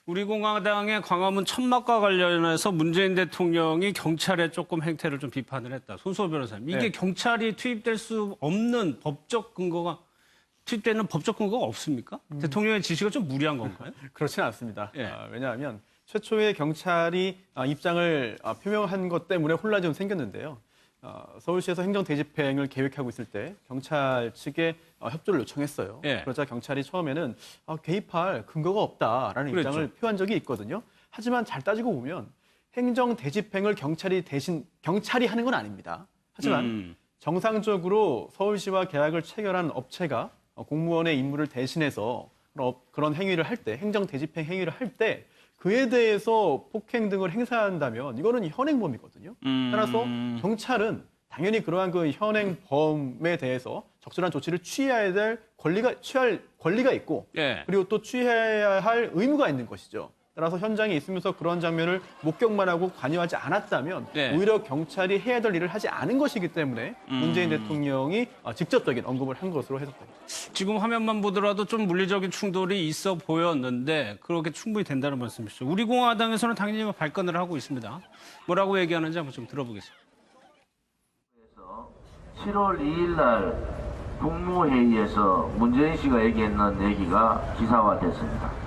우리 공화당의 광화문 천막과 관련해서 문재인 대통령이 경찰의 조금 행태를 좀 비판을 했다. 손수호 변호사님. 이게 네. 경찰이 투입될 수 없는 투입되는 법적 근거가 없습니까? 대통령의 지시가 좀 무리한 건가요? 그렇지는 않습니다. 예. 왜냐하면 최초에 경찰이 입장을 표명한 것 때문에 혼란이 좀 생겼는데요. 서울시에서 행정 대집행을 계획하고 있을 때 경찰 측에 협조를 요청했어요. 예. 그러자 경찰이 처음에는 개입할 근거가 없다라는 그랬죠. 입장을 표한 적이 있거든요. 하지만 잘 따지고 보면 행정 대집행을 경찰이 하는 건 아닙니다. 하지만 정상적으로 서울시와 계약을 체결한 업체가 공무원의 임무를 대신해서 그런 행위를 할 때, 행정 대집행 행위를 할 때 그에 대해서 폭행 등을 행사한다면 이거는 현행범이거든요. 따라서 경찰은 당연히 그러한 그 현행범에 대해서 적절한 조치를 취할 권리가 있고 예. 그리고 또 취해야 할 의무가 있는 것이죠. 따라서 현장에 있으면서 그런 장면을 목격만 하고 관여하지 않았다면 네. 오히려 경찰이 해야 될 일을 하지 않은 것이기 때문에 문재인 대통령이 직접적인 언급을 한 것으로 해석됩니다. 지금 화면만 보더라도 좀 물리적인 충돌이 있어 보였는데 그렇게 충분히 된다는 말씀이시죠. 우리 공화당에서는 당연히 발끈을 하고 있습니다. 뭐라고 얘기하는지 한번 좀 들어보겠습니다. 7월 2일 날 국무회의에서 문재인 씨가 얘기했는 얘기가 기사화됐습니다.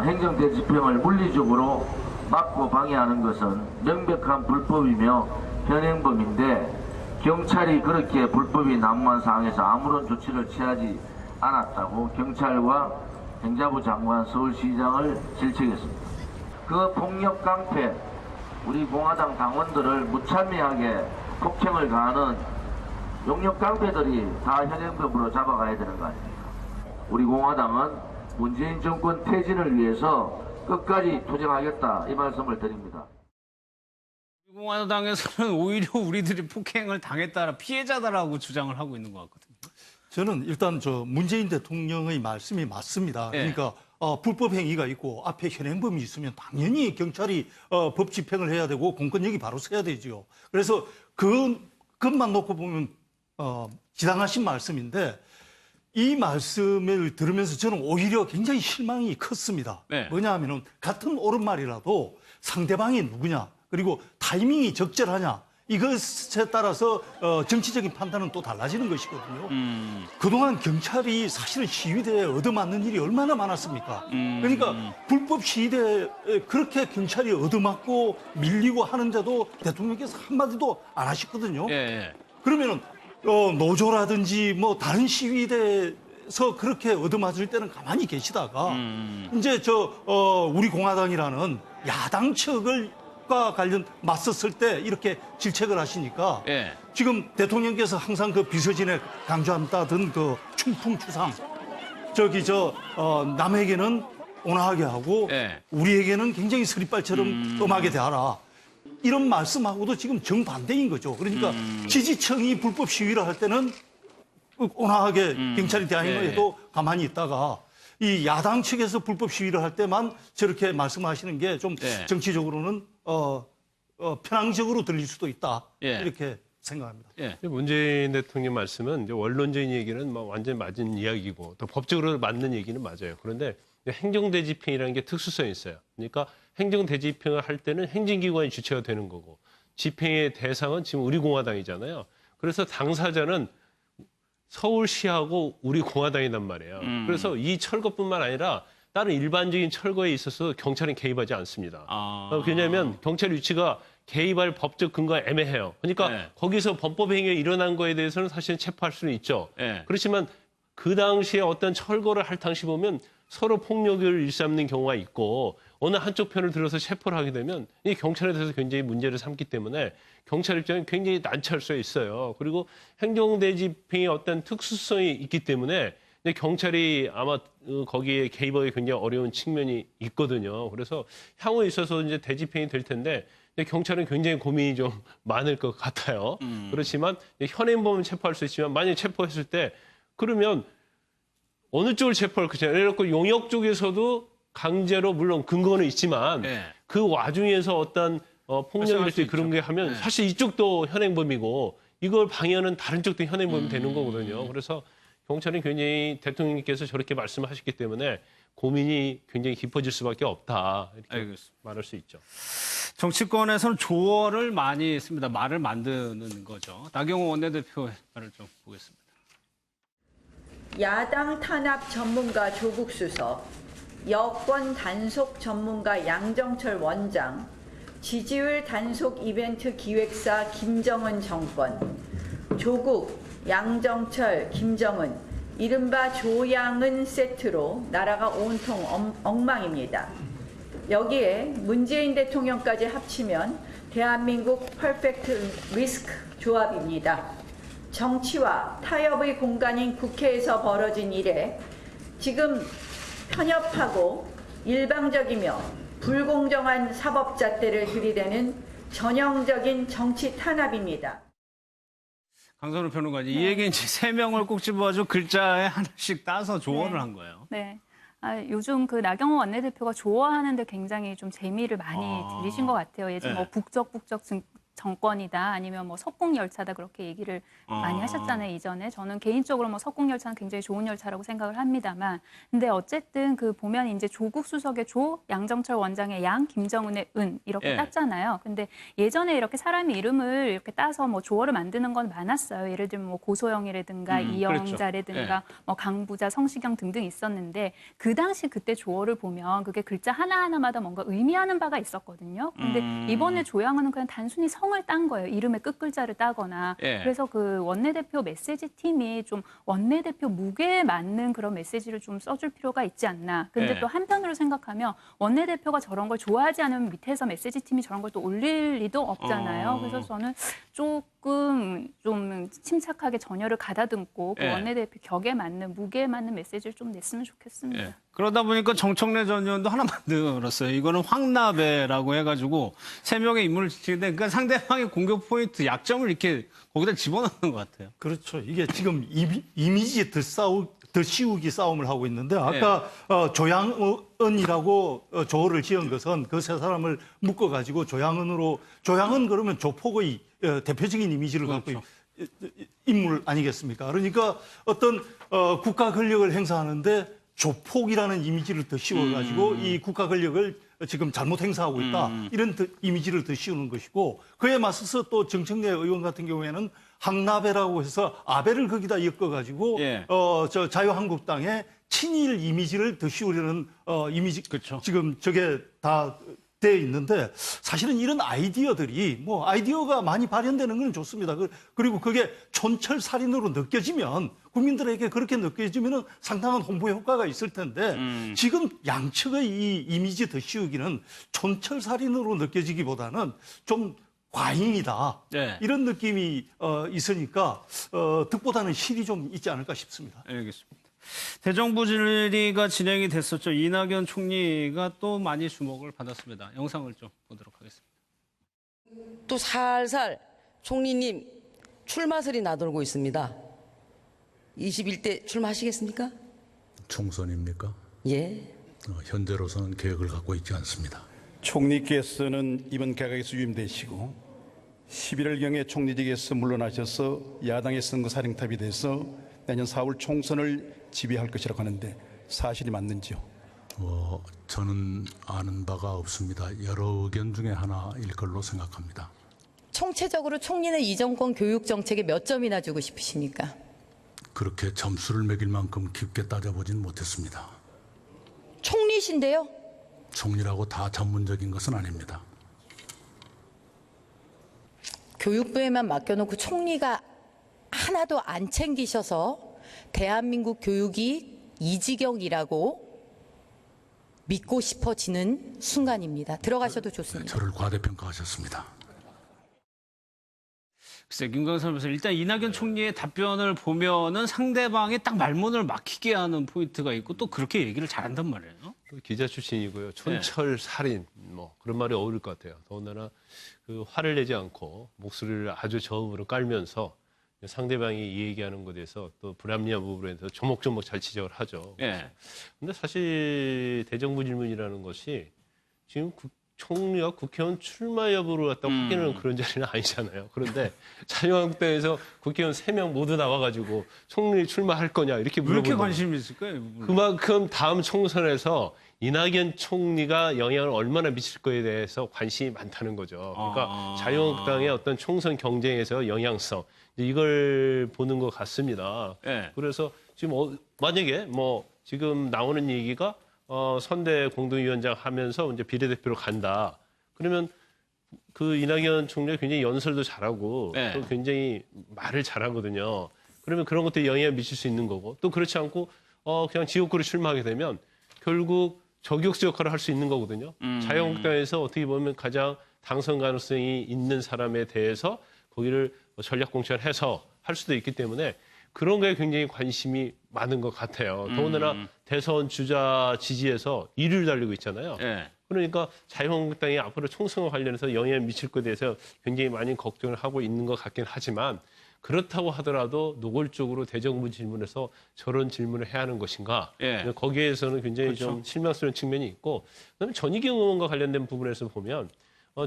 행정대집행을 물리적으로 막고 방해하는 것은 명백한 불법이며 현행범인데 경찰이 그렇게 불법이 난무한 상황에서 아무런 조치를 취하지 않았다고 경찰과 행자부 장관, 서울시장을 질책했습니다. 그 폭력 깡패, 우리 공화당 당원들을 무참하게 폭행을 가하는 용역 깡패들이 다 현행범으로 잡아가야 되는 거 아닙니까? 우리 공화당은 문재인 정권 퇴진을 위해서 끝까지 투쟁하겠다 이 말씀을 드립니다. 공화당에서는 오히려 우리들이 폭행을 당했다라 피해자다라고 주장을 하고 있는 것 같거든요. 저는 일단 문재인 대통령의 말씀이 맞습니다. 예. 그러니까 불법 행위가 있고 앞에 현행범이 있으면 당연히 경찰이 법 집행을 해야 되고 공권력이 바로 서야 되죠. 그래서 그것만 놓고 보면 지당하신 말씀인데 이 말씀을 들으면서 저는 오히려 굉장히 실망이 컸습니다. 네. 뭐냐 하면은 같은 옳은 말이라도 상대방이 누구냐 그리고 타이밍이 적절하냐 이것에 따라서 정치적인 판단은 또 달라지는 것이거든요. 그동안 경찰이 사실은 시위대에 얻어맞는 일이 얼마나 많았습니까? 그러니까 불법 시위대에 그렇게 경찰이 얻어맞고 밀리고 하는데도 대통령께서 한마디도 안 하셨거든요. 예. 그러면은 노조라든지 뭐 다른 시위대에서 그렇게 얻어맞을 때는 가만히 계시다가 이제 우리 공화당이라는 야당 측과 관련 맞섰을 때 이렇게 질책을 하시니까 예. 지금 대통령께서 항상 그 비서진에 강조한다던 그 충풍추상 남에게는 온화하게 하고 예. 우리에게는 굉장히 서리빨처럼 엄하게 대하라. 이런 말씀하고도 지금 정반대인 거죠. 그러니까 지지층이 불법 시위를 할 때는 온화하게 경찰이 대항을 해도 가만히 있다가 이 야당 측에서 불법 시위를 할 때만 저렇게 말씀하시는 게 좀 정치적으로는 편향적으로 들릴 수도 있다. 이렇게 생각합니다. 예. 문재인 대통령 말씀은 이제 원론적인 얘기는 완전히 맞은 이야기고 또 법적으로 맞는 얘기는 맞아요. 그런데 행정대집행이라는 게 특수성이 있어요. 그러니까 행정대집행을 할 때는 행정기관이 주체가 되는 거고 집행의 대상은 지금 우리 공화당이잖아요. 그래서 당사자는 서울시하고 우리 공화당이란 말이에요. 그래서 이 철거뿐만 아니라 다른 일반적인 철거에 있어서 경찰은 개입하지 않습니다. 왜냐하면 경찰 위치가 개입할 법적 근거가 애매해요. 그러니까 거기서 범법 행위가 일어난 거에 대해서는 사실은 체포할 수는 있죠. 그렇지만 그 당시에 어떤 철거를 할 당시 보면 서로 폭력을 일삼는 경우가 있고 어느 한쪽 편을 들어서 체포를 하게 되면 이 경찰에 대해서 굉장히 문제를 삼기 때문에 경찰 입장에 굉장히 난처할 수 있어요. 그리고 행정대집행의 어떤 특수성이 있기 때문에 경찰이 아마 거기에 개입하기 굉장히 어려운 측면이 있거든요. 그래서 향후에 있어서 이제 대집행이 될 텐데 경찰은 굉장히 고민이 좀 많을 것 같아요. 그렇지만 현행범은 체포할 수 있지만 만약에 체포했을 때 그러면 어느 쪽을 체포할 것이냐. 예를 들어 용역 쪽에서도 강제로 물론 근거는 있지만 그 와중에서 어떤 폭력이랄지 그런 게 하면 사실 이쪽도 현행범이고 이걸 방해하는 다른 쪽도 현행범이 되는 거거든요. 그래서 경찰은 굉장히 대통령님께서 저렇게 말씀하셨기 때문에 고민이 굉장히 깊어질 수밖에 없다. 이렇게 알겠습니다. 말할 수 있죠. 정치권에서는 조어를 많이 씁니다. 말을 만드는 거죠. 나경원 원내대표의 말을 좀 보겠습니다. 야당 탄압 전문가 조국 수석, 여권 단속 전문가 양정철 원장, 지지율 단속 이벤트 기획사 김정은 정권, 조국, 양정철, 김정은, 이른바 조양은 세트로 나라가 온통 엉망입니다. 여기에 문재인 대통령까지 합치면 대한민국 퍼펙트 리스크 조합입니다. 정치와 타협의 공간인 국회에서 벌어진 일에 지금 편협하고 일방적이며 불공정한 사법잣대를 들이대는 전형적인 정치 탄압입니다. 강선우 평론가님, 이 얘기 이제 3명을 꼭 집어가지고 글자에 하나씩 따서 조언을 한 거예요. 네. 요즘 그 나경원 원내대표가 조어하는데 굉장히 좀 재미를 많이 들이신 것 같아요. 예전 뭐 북적북적 정권이다 아니면 뭐 석궁열차다 그렇게 얘기를 많이 하셨잖아요, 이전에. 저는 개인적으로 뭐 석궁열차는 굉장히 좋은 열차라고 생각을 합니다만, 근데 어쨌든 그 보면 이제 조국 수석의 조, 양정철 원장의 양, 김정은의 은 이렇게 땄잖아요. 근데 예전에 이렇게 사람의 이름을 이렇게 따서 뭐 조어를 만드는 건 많았어요. 예를 들면 뭐 고소영이라든가 이영자라든가 뭐 강부자, 성시경 등등 있었는데 그 당시 그때 조어를 보면 그게 글자 하나하나마다 뭔가 의미하는 바가 있었거든요. 근데 이번에 조양은은 그냥 단순히 성을 딴 거예요. 이름의 끝글자를 따거나. 그래서 그 원내대표 메시지 팀이 좀 원내대표 무게에 맞는 그런 메시지를 좀 써줄 필요가 있지 않나. 근데 또 한편으로 생각하면 원내대표가 저런 걸 좋아하지 않으면 밑에서 메시지 팀이 저런 걸 또 올릴 리도 없잖아요. 그래서 저는 조금 좀 침착하게 전열을 가다듬고 그 원내대표 격에 맞는 무게에 맞는 메시지를 좀 냈으면 좋겠습니다. 그러다 보니까 정청래 전 의원도 하나 만들었어요. 이거는 황나배라고 해가지고 3명의 인물을 지키는데 그러니까 상대방의 공격 포인트, 약점을 이렇게 거기다 집어넣는 것 같아요. 그렇죠. 이게 지금 이미지 씌우기 싸움을 하고 있는데 아까 조양은이라고 조어를 지은 것은 그 세 사람을 묶어가지고 조양은 그러면 조폭의 대표적인 이미지를 갖고 인물 아니겠습니까? 그러니까 어떤 국가 권력을 행사하는데 조폭이라는 이미지를 더 씌워가지고 이 국가 권력을 지금 잘못 행사하고 있다. 이런 이미지를 더 씌우는 것이고 그에 맞서서 또 정청래 의원 같은 경우에는 항나베라고 해서 아베를 거기다 엮어가지고 저 자유한국당의 친일 이미지를 더 씌우려는 이미지 지금 저게 다 돼 있는데 사실은 이런 아이디어들이 뭐 아이디어가 많이 발현되는 건 좋습니다. 그리고 그게 촌철살인으로 느껴지면 국민들에게 그렇게 느껴지면 상당한 홍보 효과가 있을 텐데 지금 양측의 이 이미지 더 씌우기는 촌철살인으로 느껴지기보다는 좀 과잉이다. 이런 느낌이 있으니까 득보다는 실이 좀 있지 않을까 싶습니다. 알겠습니다. 대정부 질의가 진행이 됐었죠. 이낙연 총리가 또 많이 주목을 받았습니다. 영상을 좀 보도록 하겠습니다. 또 살살 총리님 출마설이 나돌고 있습니다. 21대 출마하시겠습니까? 총선입니까? 예. 현재로서는 계획을 갖고 있지 않습니다. 총리께서는 이번 개각에서 유임되시고 11월경에 총리직에서 물러나셔서 야당의 선거사령탑이 돼서 내년 4월 총선을 지휘할 것이라고 하는데 사실이 맞는지요? 저는 아는 바가 없습니다. 여러 의견 중에 하나일 걸로 생각합니다. 총체적으로 총리는 이 정권 교육 정책에 몇 점이나 주고 싶으십니까? 그렇게 점수를 매길 만큼 깊게 따져보진 못했습니다. 총리신데요? 총리라고 다 전문적인 것은 아닙니다. 교육부에만 맡겨놓고 총리가 하나도 안 챙기셔서 대한민국 교육이 이 지경이라고 믿고 싶어지는 순간입니다. 들어가셔도 좋습니다. 저를 과대평가하셨습니다. 글쎄, 김광선 변호사, 일단 이낙연 총리의 답변을 보면은 상대방이 딱 말문을 막히게 하는 포인트가 있고 또 그렇게 얘기를 잘한단 말이에요. 기자 출신이고요. 촌철살인 뭐 그런 말이 어울릴 것 같아요. 더군다나 그 화를 내지 않고 목소리를 아주 저음으로 깔면서 상대방이 이 얘기하는 것에 대해서 또 불합리한 부분에 대해서 조목조목 잘 지적을 하죠. 근데 사실 대정부 질문이라는 것이 지금 총리가 국회의원 출마 여부를 갖다 확인하는 그런 자리는 아니잖아요. 그런데 자유한국당에서 국회의원 3명 모두 나와가지고 총리 출마할 거냐 이렇게 왜 물어보는 이렇게 거예요. 관심이 있을까요? 이 부분은? 그만큼 다음 총선에서 이낙연 총리가 영향을 얼마나 미칠 거에 대해서 관심이 많다는 거죠. 그러니까 자유한국당의 어떤 총선 경쟁에서 영향성 이걸 보는 것 같습니다. 네. 그래서 지금 만약에 뭐 지금 나오는 얘기가 선대 공동위원장 하면서 이제 비례대표로 간다. 그러면 그 이낙연 총리가 굉장히 연설도 잘하고 네. 또 굉장히 말을 잘하거든요. 그러면 그런 것들이 영향을 미칠 수 있는 거고 또 그렇지 않고 그냥 지역구로 출마하게 되면 결국 저격수 역할을 할 수 있는 거거든요. 자유한국당에서 어떻게 보면 가장 당선 가능성이 있는 사람에 대해서 거기를 전략 공천해서 할 수도 있기 때문에 그런 거에 굉장히 관심이 많은 것 같아요. 더군다나 대선 주자 지지에서 1위를 달리고 있잖아요. 네. 그러니까 자유한국당이 앞으로 총선과 관련해서 영향을 미칠 것에 대해서 굉장히 많이 걱정을 하고 있는 것 같긴 하지만 그렇다고 하더라도 노골적으로 대정부 질문에서 저런 질문을 해야 하는 것인가? 예. 거기에서는 굉장히 그렇죠. 좀 실망스러운 측면이 있고, 그다음에 전희경 의원과 관련된 부분에서 보면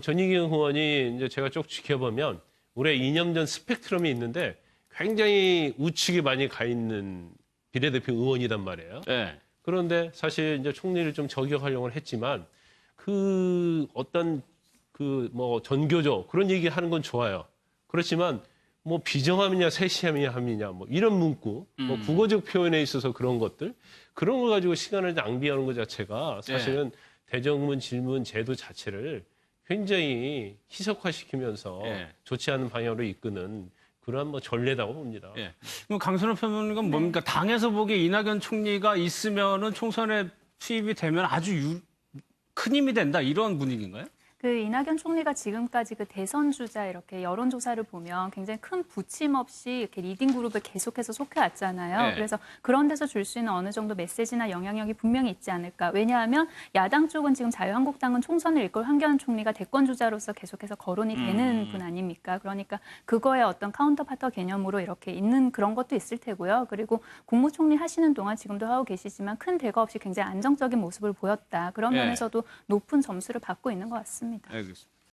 전희경 의원이 이제 제가 쭉 지켜보면 올해 2년 전 스펙트럼이 있는데 굉장히 우측에 많이 가 있는 비례대표 의원이단 말이에요. 네. 그런데 사실 이제 총리를 좀 저격하려고 했지만 그 어떤 그 뭐 전교조 그런 얘기 하는 건 좋아요. 그렇지만 뭐 비정함이냐 세시함이냐 뭐 이런 문구, 뭐 국어적 표현에 있어서 그런 것들 그런 걸 가지고 시간을 낭비하는 것 자체가 사실은 대정문 질문 제도 자체를 굉장히 희석화시키면서 좋지 않은 방향으로 이끄는 그러한 뭐 전례라고 봅니다. 예. 그럼 강선호 평론가는 뭡니까? 당에서 보기에 이낙연 총리가 있으면은 총선에 투입이 되면 아주 큰 힘이 된다 이런 분위기인가요? 그 이낙연 총리가 지금까지 그 대선 주자 이렇게 여론조사를 보면 굉장히 큰 부침 없이 이렇게 리딩 그룹을 계속해서 속해왔잖아요. 네. 그래서 그런 데서 줄 수 있는 어느 정도 메시지나 영향력이 분명히 있지 않을까. 왜냐하면 야당 쪽은 지금 자유한국당은 총선을 이끌 황교안 총리가 대권 주자로서 계속해서 거론이 되는 분 아닙니까? 그러니까 그거에 어떤 카운터파터 개념으로 이렇게 있는 그런 것도 있을 테고요. 그리고 국무총리 하시는 동안 지금도 하고 계시지만 큰 대거 없이 굉장히 안정적인 모습을 보였다. 그런 네. 면에서도 높은 점수를 받고 있는 것 같습니다. 알겠습니다.